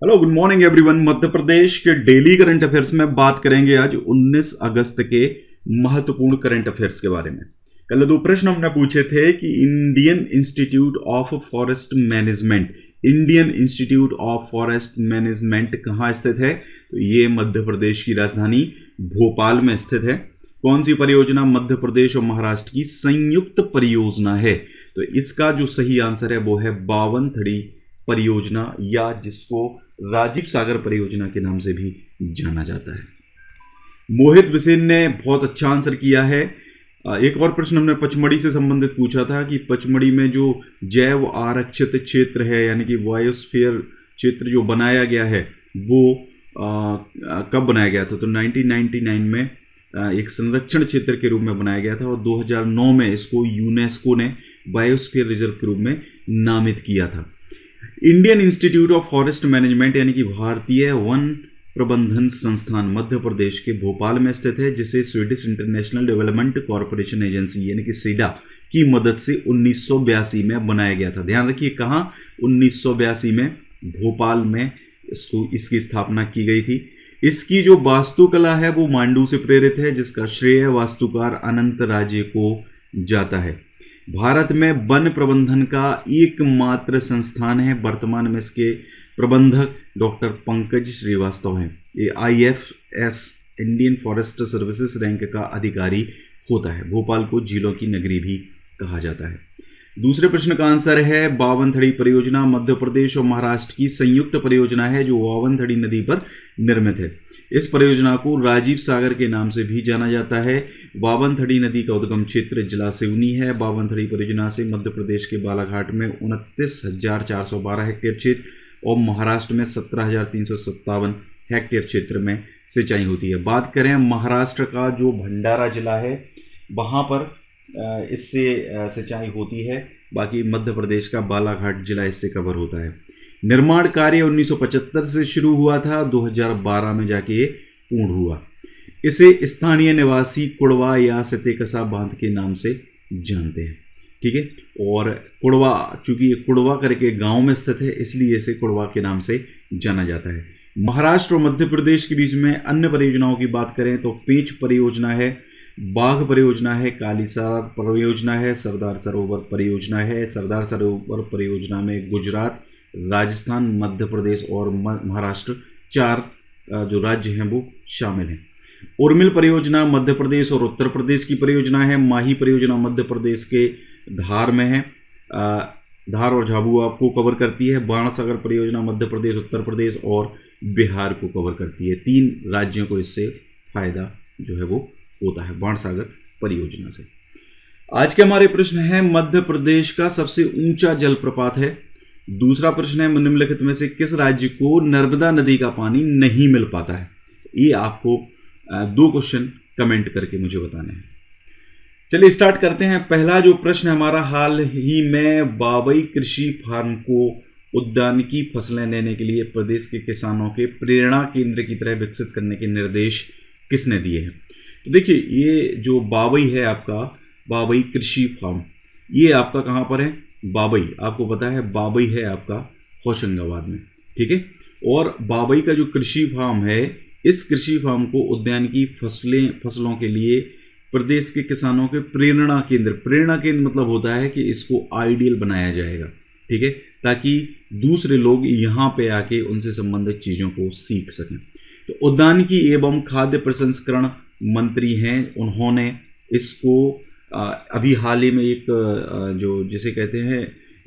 Hello, good morning everyone. Madhya Pradesh के daily current affairs में बात करेंगे आज 19 अगस्त के महत्वपूर्ण करंट अफेयर्स के बारे में। कल दो प्रश्न हमने पूछे थे कि Indian institute of forest management कहाँ स्थित है। तो ये मध्य प्रदेश की राजधानी भोपाल में स्थित है। कौन सी परियोजना मध्य प्रदेश और महाराष्ट्र की संयुक्त परियोजना है। तो इसका जो सही आंसर है वो है बावनथड़ी परियोजना, या जिसको राजीव सागर परियोजना के नाम से भी जाना जाता है। मोहित बिसेन ने बहुत अच्छा आंसर किया है। एक और प्रश्न हमने पचमढ़ी से संबंधित पूछा था कि पचमढ़ी में जो जैव आरक्षित क्षेत्र है, यानी कि बायोस्फीयर क्षेत्र जो बनाया गया है, वो कब बनाया गया था। तो 1999 में एक संरक्षण क्षेत्र के रूप में बनाया गया था और 2009 में इसको यूनेस्को ने बायोस्फीयर रिजर्व के रूप में नामित किया था। Indian institute of forest management यानी कि भारतीय वन प्रबंधन संस्थान मध्य प्रदेश के भोपाल में स्थित है, जिसे Swedish international development corporation agency यानी कि सीडा की मदद से 1982 में बनाया गया था। ध्यान रखिए, कहाँ 1982 में भोपाल में इसकी स्थापना की गई थी। इसकी जो वास्तुकला है वो मांडू से प्रेरित है, जिसका श्रेय वास्तुकार अनंत राजे को जाता है। भारत में वन प्रबंधन का एकमात्र संस्थान है। वर्तमान में इसके प्रबंधक डॉक्टर पंकज श्रीवास्तव हैं। ये IFS Indian forest services rank का अधिकारी होता है। भोपाल को झीलों की नगरी भी कहा जाता है। दूसरे प्रश्न का आंसर है बावनथड़ी परियोजना मध्य प्रदेश और महाराष्ट्र की संयुक्त परियोजना है, जो बावनथड़ी नदी पर निर्मित है। इस परियोजना को राजीव सागर के नाम से भी जाना जाता है। बावनथड़ी नदी का उद्गम क्षेत्र जिला सिवनी है। बावनथड़ी परियोजना से मध्य प्रदेश के बालाघाट में 29,412 हेक्टेयर क्षेत्र और महाराष्ट्र में 17,357 हेक्टेयर क्षेत्र में सिंचाई होती है। बात करें महाराष्ट्र का, जो भंडारा जिला है, वहाँ पर इससे सिंचाई होती है। बाकी मध्य प्रदेश का बालाघाट जिला इससे कवर होता है। निर्माण कार्य 1975 से शुरू हुआ था, 2012 में जाके ये पूर्ण हुआ। इसे स्थानीय निवासी कुड़वा या सतेकसा बांध के नाम से जानते हैं। ठीक है, और कुड़वा, चूंकि ये कुड़वा करके गांव में स्थित है, इसलिए इसे कुड़वा के नाम से जाना जाता है। महाराष्ट्र और मध्य प्रदेश के बीच में अन्य परियोजनाओं की बात करें तो पेंच परियोजना है, बाघ परियोजना है, कालीसार परियोजना है, सरदार सरोवर परियोजना है। सरदार सरोवर परियोजना में गुजरात, राजस्थान, मध्य प्रदेश और महाराष्ट्र 4 जो राज्य हैं वो शामिल हैं। उर्मिल परियोजना मध्य प्रदेश और उत्तर प्रदेश की परियोजना है। माही परियोजना मध्य प्रदेश के धार में है, धार और झाबुआ को कवर करती है। बाणसागर परियोजना मध्य प्रदेश, उत्तर प्रदेश और बिहार को कवर करती है। 3 राज्यों को इससे फायदा जो है वो होता है बाणसागर परियोजना से। आज के हमारे प्रश्न है मध्य प्रदेश का सबसे ऊंचा जलप्रपात है। दूसरा प्रश्न है निम्नलिखित में से किस राज्य को नर्मदा नदी का पानी नहीं मिल पाता है। ये आपको 2 क्वेश्चन कमेंट करके मुझे बताने हैं। चलिए स्टार्ट करते हैं। पहला जो प्रश्न है हमारा, हाल ही में बाबई कृषि फार्म को उद्यानिकी फसलें लेने के लिए प्रदेश के किसानों के प्रेरणा केंद्र की तरह विकसित करने के निर्देश किसने दिए हैं। तो देखिए, ये जो बाबई है आपका, बाबई कृषि फार्म, ये आपका कहाँ पर है, बाबई, आपको पता है बाबई है आपका होशंगाबाद में। ठीक है, और बाबई का जो कृषि फार्म है, इस कृषि फार्म को उद्यानिकी फसलों के लिए प्रदेश के किसानों के प्रेरणा केंद्र मतलब होता है कि इसको आइडियल बनाया जाएगा। ठीक है, ताकि दूसरे लोग यहाँ पे आके उनसे संबंधित चीज़ों को सीख सकें। तो उद्यानिकी एवं खाद्य प्रसंस्करण मंत्री हैं, उन्होंने इसको अभी हाल ही में एक जो जिसे कहते हैं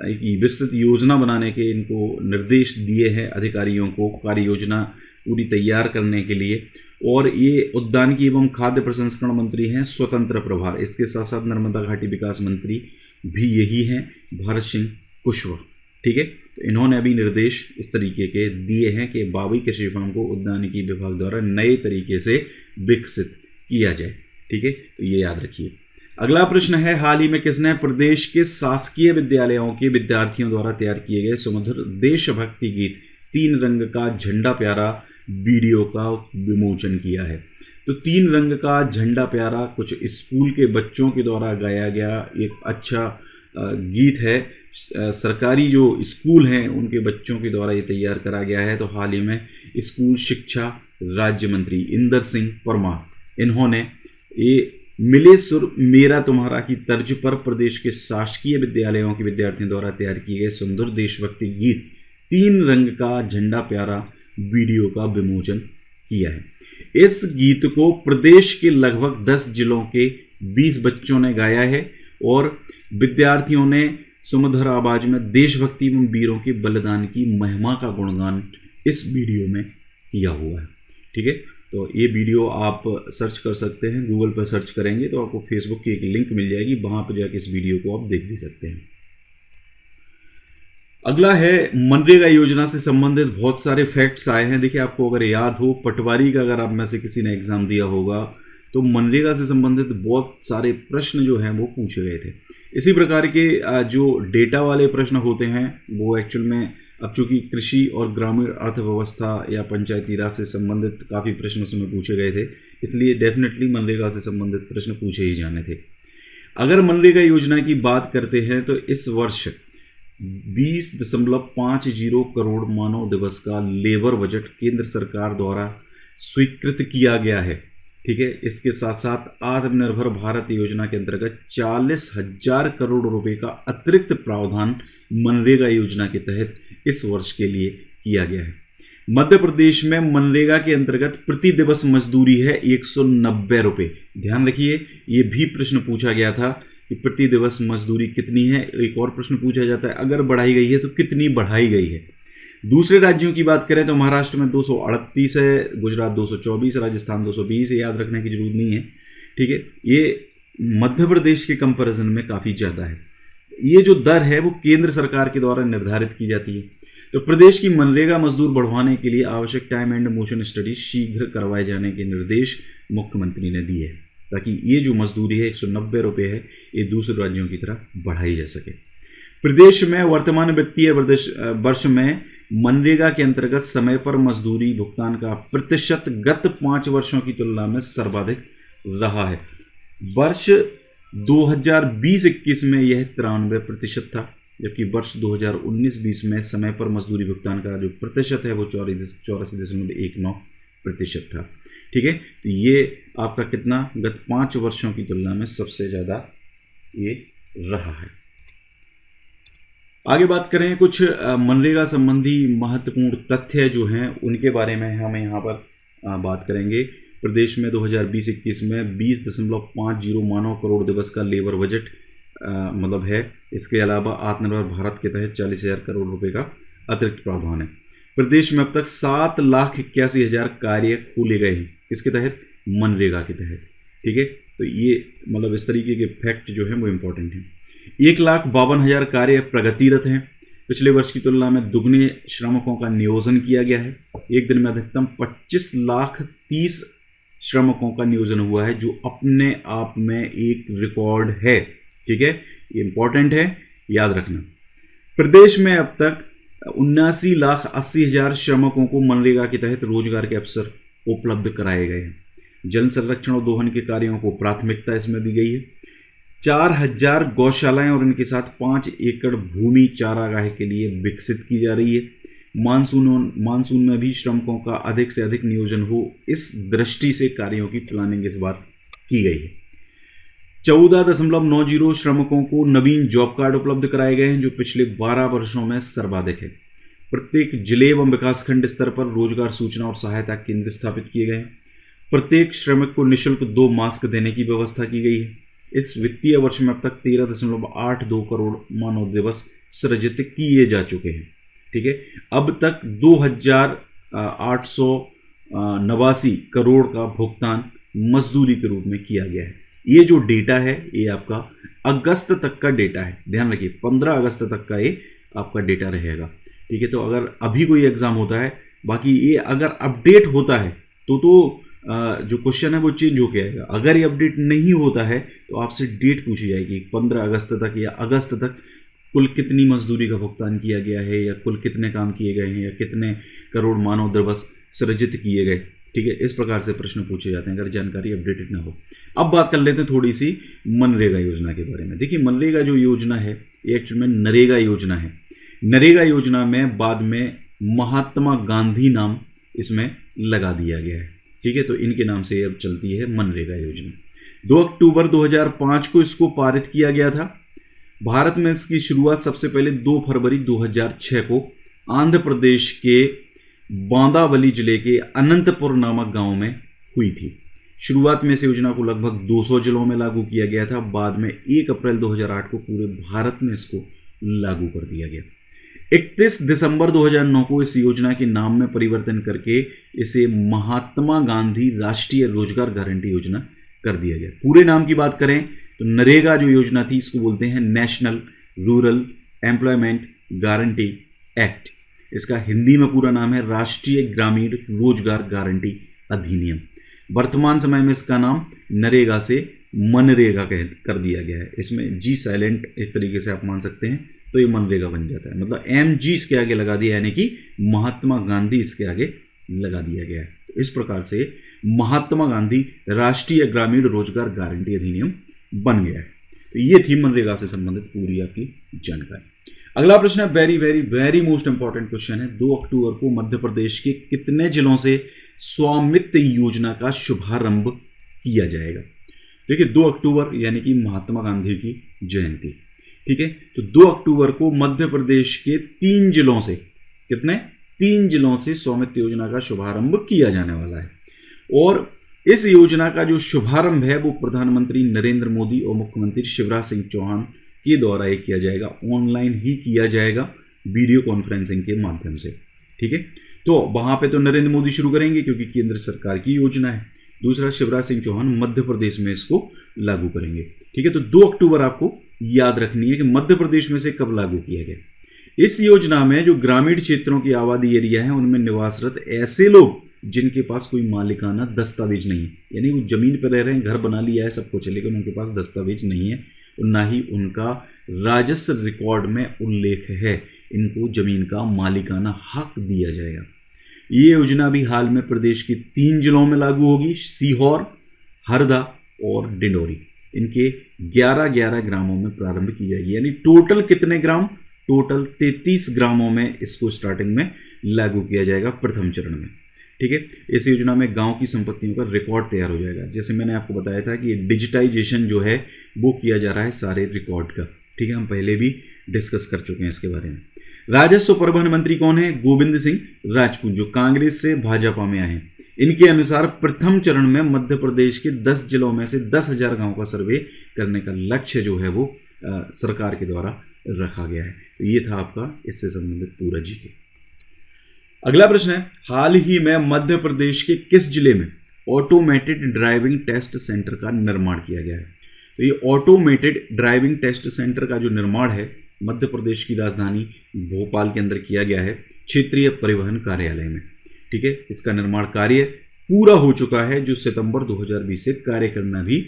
एक विस्तृत योजना बनाने के इनको निर्देश दिए हैं अधिकारियों को, कार्य योजना पूरी तैयार करने के लिए। और ये उद्यानिकी एवं खाद्य प्रसंस्करण मंत्री हैं, स्वतंत्र प्रभार। इसके साथ साथ नर्मदा घाटी विकास मंत्री भी यही हैं, भारत सिंह कुशवाहा। ठीक है, तो इन्होंने अभी निर्देश इस तरीके के दिए हैं कि बाबई कृषि फार्म को उद्यानिकी विभाग द्वारा नए तरीके से विकसित किया जाए। ठीक है, तो ये याद रखिए। अगला प्रश्न है, हाल ही में किसने प्रदेश के शासकीय विद्यालयों के विद्यार्थियों द्वारा तैयार किए गए सुमधुर देशभक्ति गीत 3 रंग का झंडा प्यारा वीडियो का विमोचन किया है। तो 3 रंग का झंडा प्यारा कुछ स्कूल के बच्चों के द्वारा गाया गया एक अच्छा गीत है, सरकारी जो स्कूल हैं उनके बच्चों के द्वारा ये तैयार करा गया है। तो हाल ही में स्कूल शिक्षा राज्य मंत्री इंदर सिंह परमार इन्होंने ये मिले सुर मेरा तुम्हारा की तर्ज पर प्रदेश के शासकीय विद्यालयों के विद्यार्थियों द्वारा तैयार किए गए सुंदर देशभक्ति गीत 3 रंग का झंडा प्यारा वीडियो का विमोचन किया है। इस गीत को प्रदेश के लगभग 10 जिलों के 20 बच्चों ने गाया है और विद्यार्थियों ने सुमधुर आवाज में देशभक्ति एवं वीरों के बलिदान की महिमा का गुणगान इस वीडियो में किया हुआ है। ठीक है, तो ये वीडियो आप सर्च कर सकते हैं, गूगल पर सर्च करेंगे तो आपको फेसबुक की एक लिंक मिल जाएगी, वहां पर जाकर इस वीडियो को आप देख भी सकते हैं। अगला है मनरेगा योजना से संबंधित बहुत सारे फैक्ट्स आए हैं। देखिए, आपको अगर याद हो, पटवारी का अगर आप में से किसी ने एग्जाम दिया होगा तो मनरेगा से संबंधित बहुत सारे प्रश्न जो हैं वो पूछे गए थे। इसी प्रकार के जो डेटा वाले प्रश्न होते हैं वो एक्चुअल में अब चूंकि कृषि और ग्रामीण अर्थव्यवस्था या पंचायती राज से संबंधित काफ़ी प्रश्न उसमें पूछे गए थे, इसलिए डेफिनेटली मनरेगा से संबंधित प्रश्न पूछे ही जाने थे। अगर मनरेगा योजना की बात करते हैं तो इस वर्ष 20.50 करोड़ मानव दिवस का लेबर बजट केंद्र सरकार द्वारा स्वीकृत किया गया है। ठीक है, इसके साथ साथ आत्मनिर्भर भारत योजना के अंतर्गत 40,000 करोड़ रुपए का अतिरिक्त प्रावधान मनरेगा योजना के तहत इस वर्ष के लिए किया गया है। मध्य प्रदेश में मनरेगा के अंतर्गत प्रति दिवस मजदूरी है 190 रुपये। ध्यान रखिए, ये भी प्रश्न पूछा गया था कि प्रति दिवस मजदूरी कितनी है। एक और प्रश्न पूछा जाता है, अगर बढ़ाई गई है तो कितनी बढ़ाई गई है। दूसरे राज्यों की बात करें तो महाराष्ट्र में 238 है, गुजरात 224, राजस्थान 220। याद रखने की जरूरत नहीं है। ठीक है, ये मध्य प्रदेश के कंपैरिजन में काफ़ी ज़्यादा है। ये जो दर है वो केंद्र सरकार के द्वारा निर्धारित की जाती है। तो प्रदेश की मनरेगा मजदूर बढ़वाने के लिए आवश्यक टाइम एंड मोशन स्टडी शीघ्र करवाए जाने के निर्देश मुख्यमंत्री ने दिए हैं, ताकि ये जो मजदूरी है 190 रुपये है, ये दूसरे राज्यों की तरह बढ़ाई जा सके। प्रदेश में वर्तमान वित्तीय वर्ष में मनरेगा के अंतर्गत समय पर मजदूरी भुगतान का प्रतिशत गत 5 वर्षों की तुलना में सर्वाधिक रहा है। वर्ष 2020-21 में यह 93% था, जबकि वर्ष 2019-20 में समय पर मजदूरी भुगतान का जो प्रतिशत है वो 84.19% था। ठीक है, तो ये आपका कितना गत 5 वर्षों की तुलना में सबसे ज़्यादा ये रहा है। आगे बात करें कुछ मनरेगा संबंधी महत्वपूर्ण तथ्य जो हैं उनके बारे में हम यहाँ पर बात करेंगे। प्रदेश में 2020-21 में 20.50 मानव करोड़ दिवस का लेबर बजट मतलब है। इसके अलावा आत्मनिर्भर भारत के तहत 40,000 करोड़ रुपए का अतिरिक्त प्रावधान है। प्रदेश में अब तक 7,81,000 कार्य खोले गए हैं। किसके तहत? मनरेगा के तहत। ठीक है, तो ये मतलब इस तरीके के फैक्ट जो है वो इम्पोर्टेंट हैं। 1,52,000 कार्य प्रगतिरत हैं। पिछले वर्ष की तुलना में दुगने श्रमिकों का नियोजन किया गया है। एक दिन में अधिकतम 25,30,000 श्रमिकों का नियोजन हुआ है, जो अपने आप में एक रिकॉर्ड है। ठीक है, ये इंपॉर्टेंट है, याद रखना। प्रदेश में अब तक 79,80,000 श्रमिकों को मनरेगा के तहत रोजगार के अवसर उपलब्ध कराए गए हैं। जल संरक्षण और दोहन के कार्यों को प्राथमिकता इसमें दी गई है। 4,000 गौशालाएं और इनके साथ 5 एकड़ भूमि चारागाह के लिए विकसित की जा रही है। मानसून में भी श्रमिकों का अधिक से अधिक नियोजन हो, इस दृष्टि से कार्यों की प्लानिंग इस बार की गई है। 14.90 श्रमिकों को नवीन जॉब कार्ड उपलब्ध कराए गए हैं, जो पिछले 12 वर्षों में सर्वाधिक है। प्रत्येक जिले एवं विकासखंड स्तर पर रोजगार सूचना और सहायता केंद्र स्थापित किए गए हैं। प्रत्येक श्रमिक को निःशुल्क 2 मास्क देने की व्यवस्था की गई है। इस वित्तीय वर्ष में अब तक 13.82 करोड़ मानव दिवस सृजित किए जा चुके हैं। ठीक है, अब तक 2,889 करोड़ का भुगतान मजदूरी के रूप में किया गया है। ये जो डेटा है ये आपका अगस्त तक का डेटा है। ध्यान रखिए, 15 अगस्त तक का ये आपका डेटा रहेगा। ठीक है, तो अगर अभी कोई एग्जाम होता है, बाकी ये अगर अपडेट होता है तो जो क्वेश्चन है वो चेंज हो के आएगा। अगर ये अपडेट नहीं होता है तो आपसे डेट पूछी जाएगी 15 अगस्त तक या अगस्त तक कुल कितनी मजदूरी का भुगतान किया गया है, या कुल कितने काम किए गए हैं, या कितने करोड़ मानव दिवस सृजित किए गए। ठीक है, इस प्रकार से प्रश्न पूछे जाते हैं अगर जानकारी अपडेटेड ना हो। अब बात कर लेते हैं थोड़ी सी मनरेगा योजना के बारे में। देखिए, मनरेगा जो योजना है ये एक्चुअल में नरेगा योजना है। नरेगा योजना में बाद में महात्मा गांधी नाम इसमें लगा दिया गया है। ठीक है, तो इनके नाम से अब चलती है मनरेगा योजना। 2 अक्टूबर 2005 को इसको पारित किया गया था। भारत में इसकी शुरुआत सबसे पहले 2 फरवरी 2006 को आंध्र प्रदेश के बांदावली जिले के अनंतपुर नामक गांव में हुई थी। शुरुआत में इस योजना को लगभग 200 जिलों में लागू किया गया था। बाद में 1 अप्रैल 2008 को पूरे भारत में इसको लागू कर दिया गया। 31 दिसंबर 2009 को इस योजना के नाम में परिवर्तन करके इसे महात्मा गांधी राष्ट्रीय रोजगार गारंटी योजना कर दिया गया। पूरे नाम की बात करें तो नरेगा जो योजना थी इसको बोलते हैं national rural employment guarantee act. इसका हिंदी में पूरा नाम है राष्ट्रीय ग्रामीण रोजगार गारंटी अधिनियम। वर्तमान समय में इसका नाम नरेगा से मनरेगा कर दिया गया है। इसमें जी साइलेंट एक तरीके से आप मान सकते हैं, तो ये मनरेगा बन जाता है। मतलब MG इसके आगे लगा दिया, यानी कि महात्मा गांधी इसके आगे लगा दिया गया है। तो इस प्रकार से महात्मा गांधी राष्ट्रीय ग्रामीण रोजगार गारंटी अधिनियम बन गया है। तो ये थी मनरेगा से संबंधित पूरी आपकी जानकारी। अगला प्रश्न है very very very most important question है। 2 अक्टूबर को मध्य प्रदेश के कितने जिलों से स्वामित्व योजना का शुभारंभ किया जाएगा? देखिए, 2 अक्टूबर यानी कि महात्मा गांधी की जयंती। ठीक है, तो 2 अक्टूबर को मध्य प्रदेश के 3 जिलों से, कितने? 3 जिलों से स्वामित्व योजना का शुभारंभ किया जाने वाला है। और इस योजना का जो शुभारंभ है वो प्रधानमंत्री नरेंद्र मोदी और मुख्यमंत्री शिवराज सिंह चौहान के द्वारा ये किया जाएगा। ऑनलाइन ही किया जाएगा, वीडियो कॉन्फ्रेंसिंग के माध्यम से। ठीक है, तो वहां पे तो नरेंद्र मोदी शुरू करेंगे क्योंकि केंद्र सरकार की योजना है। दूसरा, शिवराज सिंह चौहान मध्य प्रदेश में इसको लागू करेंगे। ठीक है, तो 2 अक्टूबर आपको याद रखनी है कि मध्य प्रदेश में से कब लागू किया गया। इस योजना में जो ग्रामीण क्षेत्रों की आबादी एरिया है उनमें निवासरत ऐसे लोग जिनके पास कोई मालिकाना दस्तावेज नहीं है, यानी वो जमीन पर रह रहे हैं, घर बना लिया है, सब कुछ है, लेकिन उनके पास दस्तावेज नहीं है और ना ही उनका राजस्व रिकॉर्ड में उल्लेख है, इनको जमीन का मालिकाना हक दिया जाएगा। ये योजना भी हाल में प्रदेश के 3 जिलों में लागू होगी, सीहोर, हरदा और डिंडोरी। इनके 11-11 ग्रामों में प्रारंभ की जाएगी। यानी टोटल कितने ग्राम? टोटल 33 ग्रामों में इसको स्टार्टिंग में लागू किया जाएगा प्रथम चरण में। ठीक है, इस योजना में गांव की संपत्तियों का रिकॉर्ड तैयार हो जाएगा। जैसे मैंने आपको बताया था कि डिजिटाइजेशन जो है वो किया जा रहा है सारे रिकॉर्ड का। ठीक है, हम पहले भी डिस्कस कर चुके हैं इसके बारे में। राजस्व परिवहन मंत्री कौन है? गोविंद सिंह राजपूत, जो कांग्रेस से भाजपा में आए हैं। इनके अनुसार प्रथम चरण में मध्य प्रदेश के 10 जिलों में से 10,000 गांव का सर्वे करने का लक्ष्य जो है वो सरकार के द्वारा रखा गया है। तो ये था आपका इससे संबंधित पूरा जीके। अगला प्रश्न है, हाल ही में मध्य प्रदेश के किस जिले में ऑटोमेटेड ड्राइविंग टेस्ट सेंटर का निर्माण किया गया है? तो ये ऑटोमेटेड ड्राइविंग टेस्ट सेंटर का जो निर्माण है मध्य प्रदेश की राजधानी भोपाल के अंदर किया गया है, क्षेत्रीय परिवहन कार्यालय में। ठीक है, इसका निर्माण कार्य पूरा हो चुका है, जो सितंबर 2020 से कार्य करना भी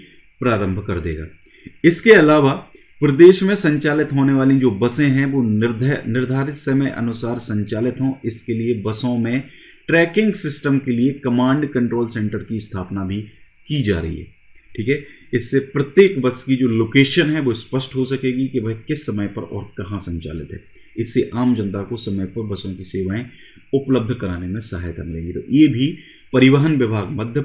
प्रारंभ कर देगा। इसके अलावा प्रदेश में संचालित होने वाली जो बसें हैं वो निर्धारित समय अनुसार संचालित हों, इसके लिए बसों में ट्रैकिंग सिस्टम के लिए कमांड कंट्रोल सेंटर की स्थापना भी की जा रही है। ठीक है, इससे प्रत्येक बस की जो लोकेशन है वो स्पष्ट हो सकेगी कि वह किस समय पर और कहाँ संचालित है। इससे आम जनता को समय पर बसों की सेवाएं उपलब्ध कराने में सहायता मिलेगी। तो ये भी परिवहन विभाग मध्य